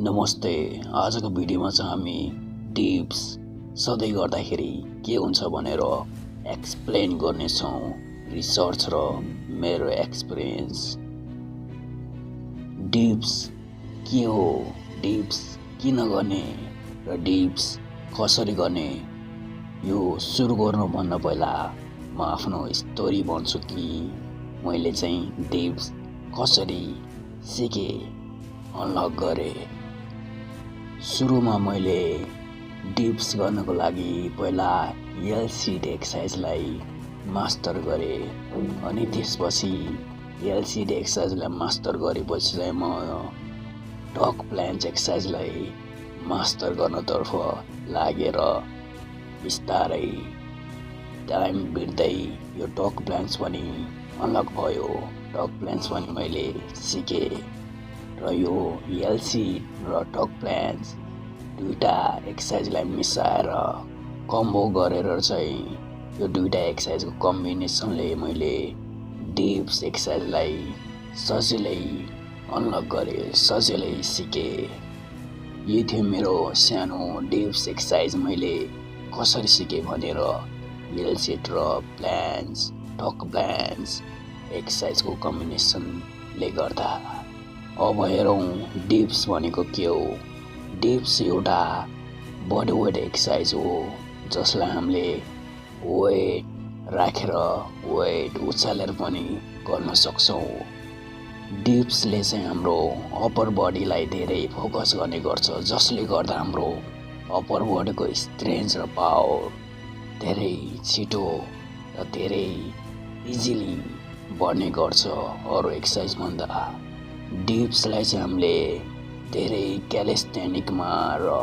नमस्ते। आजको भिडियोमा चाहिँ हामी टिप्स सधैँ गर्दाखेरि के हुन्छ भनेर एक्सप्लेन गर्नेछौँ। रिसर्च र मेरो एक्सपिरियन्स। डिप्स के हो, डिप्स किन गर्ने र डिप्स कसरी गर्ने, यो सुरु गर्नुभन्दा पहिला म आफ्नो स्टोरी भन्छु कि मैले चाहिँ डिप्स कसरी सिकेँ, अनलक गरेँ। सुरुमा मैले डिप्स गर्नको लागि पहिला एलसिड एक्सर्साइजलाई मास्टर गरेँ अनि त्यसपछि एलसिड एक्सर्साइजलाई मास्टर गरेपछि चाहिँ म डग प्लान्च एक्सर्साइजलाई मास्टर गर्नतर्फ लागेर बिस्तारै टाइम बित्दै यो डग प्लान्च पनि अनलक भयो। डग प्लान्च पनि मैले सिकेँ र यो एलसिड र डग प्लान्च दुईटा एक्सर्साइजलाई मिसाएर कम्बो गरेर चाहिँ यो दुईटा एक्सर्साइजको कम्बिनेसनले मैले डिप्स एक्सर्साइजलाई सजिलै अनलक गरेँ, सजिलै सिकेँ। यो थियो मेरो सानो डिप्स एक्सर्साइज मैले कसरी सिकेँ भनेर एलसिड र प्लान्च डग प्लान्च एक्सर्साइजको कम्बिनेसनले गर्दा। अब हेरौँ डिप्स भनेको के हो। डिप्स एउटा बडी वेट एक्सर्साइज हो जसलाई हामीले वेट राखेर वेट उचालेर पनि गर्न सक्छौँ। डिप्सले चाहिँ हाम्रो अप्पर बडीलाई धेरै फोकस गर्ने गर्छ, जसले गर्दा हाम्रो अप्पर बडीको स्ट्रेन्थ र पावर धेरै छिटो र धेरै इजिली बढ्ने गर्छ अरू एक्सर्साइजभन्दा। डिप्सलाई चाहिँ हामीले धेरै क्यालिस्टेनिकमा र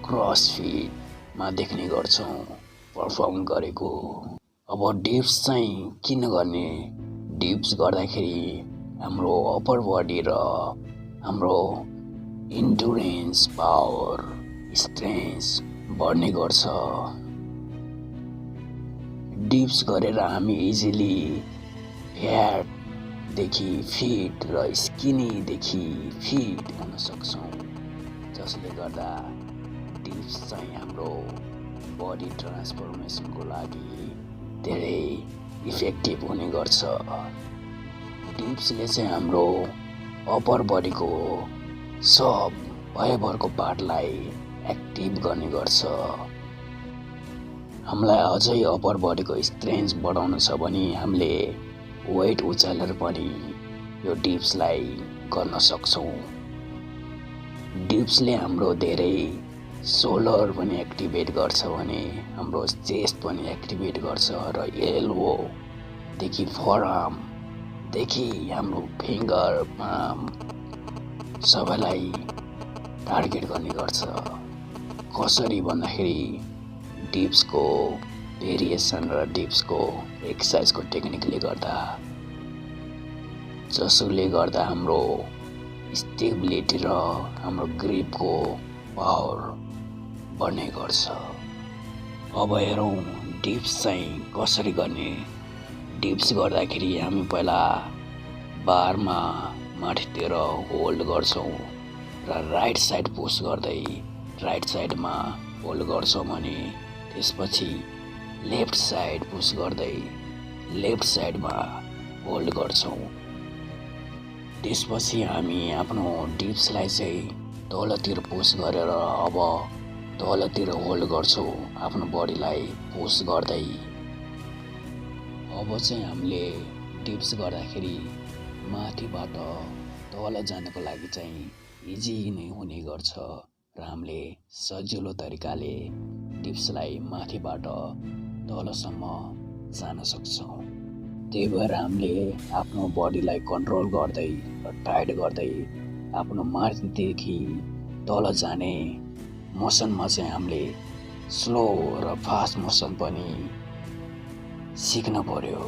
क्रसफिटमा देख्ने गर्छौँ पर्फर्म गरेको। अब डिप्स चाहिँ किन गर्ने? डिप्स गर्दाखेरि हाम्रो अप्पर बडी र हाम्रो इन्डुरेन्स पावर स्ट्रेन्थ बढ्ने गर्छ। डिप्स गरेर हामी इजिली फ्याटदेखि फिट र स्किनीदेखि फिट हुन सक्छौँ, जसले गर्दा डिप्स चाहिँ हाम्रो बडी ट्रान्सफर्मेसनको लागि धेरै इफेक्टिभ हुने गर्छ। डिप्सले चाहिँ हाम्रो अप्पर बडीको सब भयभरको पार्टलाई एक्टिभ गर्ने गर्छ। हामीलाई अझै अप्पर बडीको स्ट्रेन्थ बढाउनु छ भने हामीले वेट उचालेर पनि यो डिप्सलाई गर्न सक्छौँ। डिप्सले हाम्रो धेरै सोल्डर पनि एक्टिभेट गर्छ भने हाम्रो चेस्ट पनि एक्टिभेट गर्छ र एल्बोदेखि फरआर्मदेखि हाम्रो फिङ्गर पाम सबैलाई टार्गेट गर्ने गर्छ। कसरी भन्दाखेरि डिप्सको भेरिएसन र डिप्सको एक्सर्साइजको टेक्निकले गर्दा, जसले गर्दा हाम्रो स्टेबिलिटी र हाम्रो ग्रिपको पावर बढ्ने गर्छ। अब हेरौँ डिप्स चाहिँ कसरी गर्ने। डिप्स गर्दाखेरि हामी पहिला बारमा माथितिर होल्ड गर्छौँ र राइट साइड पुस गर्दै राइट साइडमा होल्ड गर्छौँ भने त्यसपछि लेफ्ट साइड पुस गर्दै लेफ्ट साइडमा होल्ड गर्छौँ। त्यसपछि हामी आफ्नो डिप्सलाई चाहिँ तलतिर पुस गरेर अब तलतिर होल्ड गर्छौँ आफ्नो बडीलाई पुस गर्दै। अब चाहिँ हामीले डिप्स गर्दाखेरि माथिबाट तल जानको लागि चाहिँ इजी नै हुने गर्छ र हामीले सजिलो तरिकाले डिप्सलाई माथिबाट तलसम्म जान सक्छौँ। त्यही भएर हामीले आफ्नो बडीलाई कन्ट्रोल गर्दै र टाइट गर्दै आफ्नो माथिदेखि तल जाने मोसनमा चाहिँ हामीले स्लो र फास्ट मोसन पनि सिक्न पर्यो,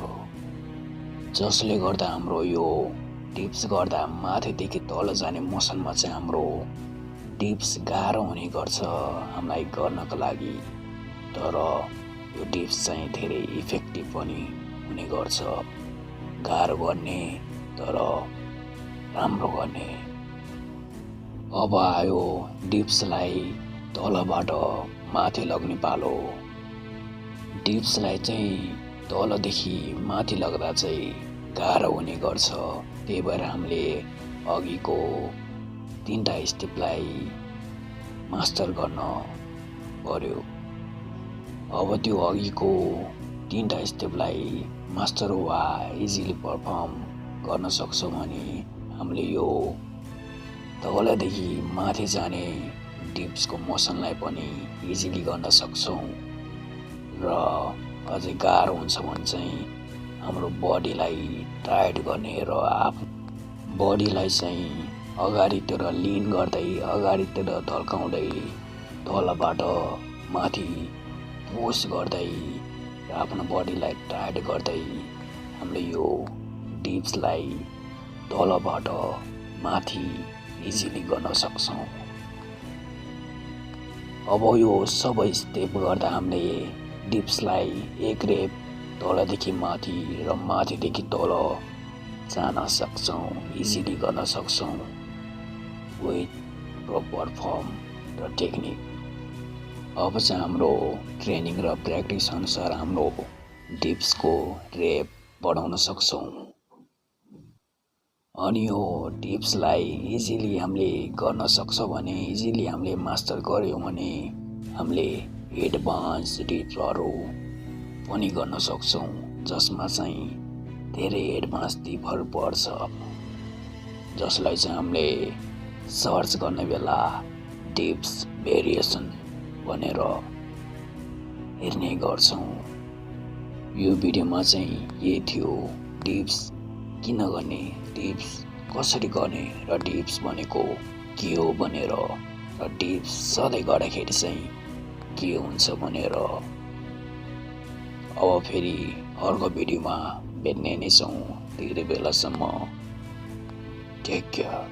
जसले गर्दा हाम्रो यो डिप्स गर्दा माथिदेखि तल जाने मोसनमा चाहिँ हाम्रो डिप्स गाह्रो हुने गर्छ हामीलाई गर्नको लागि। तर यो डिप्स चाहिँ धेरै इफेक्टिभ पनि हुने गर्छ। गाह्रो गर्ने तर राम्रो गर्ने। अब आयो डिप्सलाई तलबाट माथि लग्ने पालो। डिप्सलाई चाहिँ तलदेखि माथि लग्दा चाहिँ गाह्रो हुने गर्छ। त्यही भएर हामीले अघिको 3टा स्टेपलाई मास्टर गर्न पर्यो। अब त्यो अघिको 3टा स्टेपलाई मास्टर वा इजिली पर्फर्म गर्न सक्छौँ भने हामीले यो तलदेखि माथि जाने डिप्सको मोसनलाई पनि इजिली गर्न सक्छौँ। र अझै गाह्रो हुन्छ भने चाहिँ हाम्रो बडीलाई टाइट गर्ने र बडीलाई चाहिँ अगाडितिर लिन गर्दै अगाडितिर ढल्काउँदै तलबाट माथि पुस गर्दै र आफ्नो बडीलाई टाइट गर्दै हामीले यो डिप्सलाई तलबाट माथि इजिली गर्न सक्छौँ। अब यो सबै स्टेप गर्दा हामीले डिप्सलाई एक रेप तलदेखि माथि र माथिदेखि तल जान सक्छौँ, इजिली गर्न सक्छौँ विथ प्रपर फर्म र टेक्निक। अब चाहिँ हाम्रो ट्रेनिङ र प्र्याक्टिस अनुसार हाम्रो डिप्सको रेप बढाउन सक्छौँ। अनि यो डिप्सलाई इजिली हामीले गर्न सक्छौँ भने, इजिली हामीले मास्टर गऱ्यौँ भने हामीले एडभान्स डिप्सहरू पनि गर्न सक्छौँ, जसमा चाहिँ धेरै एडभान्स डिपहरू पर्छ, जसलाई चाहिँ हामीले सर्च गर्ने बेला डिप्स भेरिएसन भनेर हेर्ने गर्छौँ। यो भिडियोमा चाहिँ यही थियो डिप्स किन गर्ने, डिप्स कसरी गर्ने र डिप्स भनेको के हो भनेर, र डिप्स सधैँ गर्दाखेरि चाहिँ के हुन्छ भनेर। अब फेरि अर्को भिडियोमा भेट्ने नै छौँ। त्यति बेलासम्म टेक केयर।